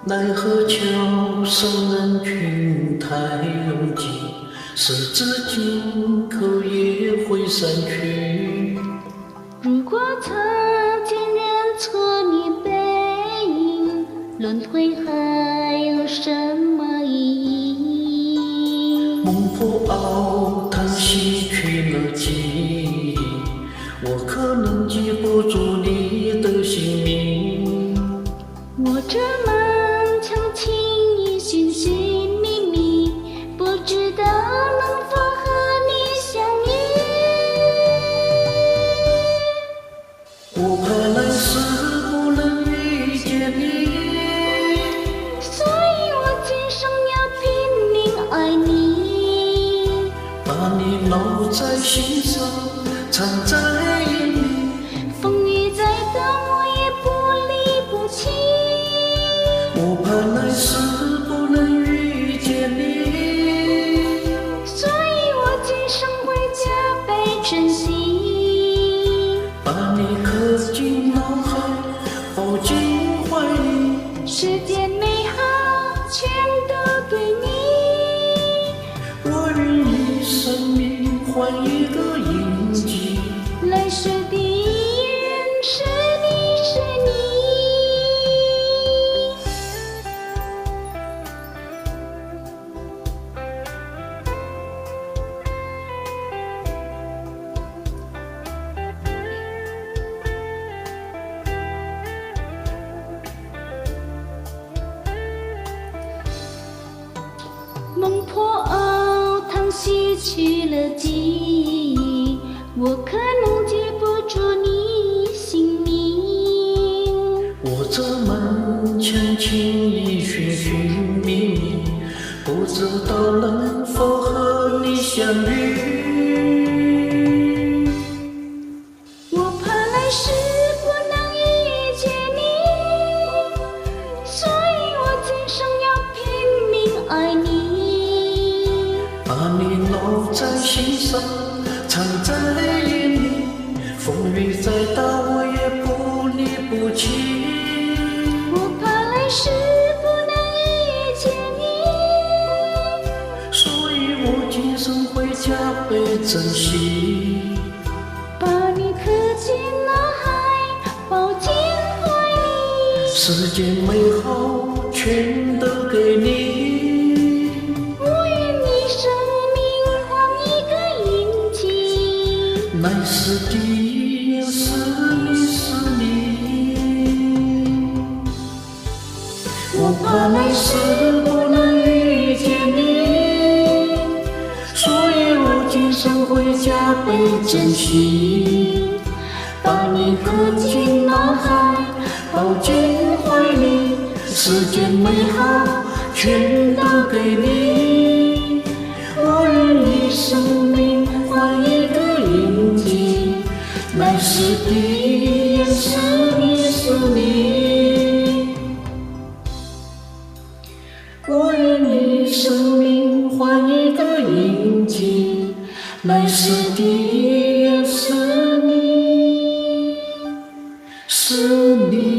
奈何桥上人群太拥挤，十指紧扣也会散去。如果曾经认错你背影，轮回还有什么意义？孟婆熬汤洗去了记忆，我可能记不住你的姓名。我这满腔情意寻寻觅觅，不知道能否和你相遇。我怕来世不能遇见你，所以我今生要拼命爱你，把你烙在心上，藏在眼里。风雨再大我也不离不弃。我怕来世不能遇见你，所以我今生会加倍珍惜，把你刻进脑海，抱进怀里。世间美好全都给你，我愿以生命换一个印记，来世的人是你是你。孟婆熬汤洗去了记忆，我可能记不住你姓名。我这满腔情意寻寻觅觅，不知道能否和你相遇。我怕来世不能遇见你，所以我今生要拼命爱你。把你烙在心上，藏在眼里。风雨再大，我也不离不弃。我怕来世不能遇见你，所以我今生会加倍珍惜。把你刻进脑海，抱进怀里。世间美好全都给你。来世的人是你是你，我怕来世不能遇见你，所以我今生会加倍珍惜。把你刻进脑海，抱进怀里，世间美好全都给你。我愿以生命换一个印记，来世的人是你是你。我愿以生命换一个印记，来世的人是你是你。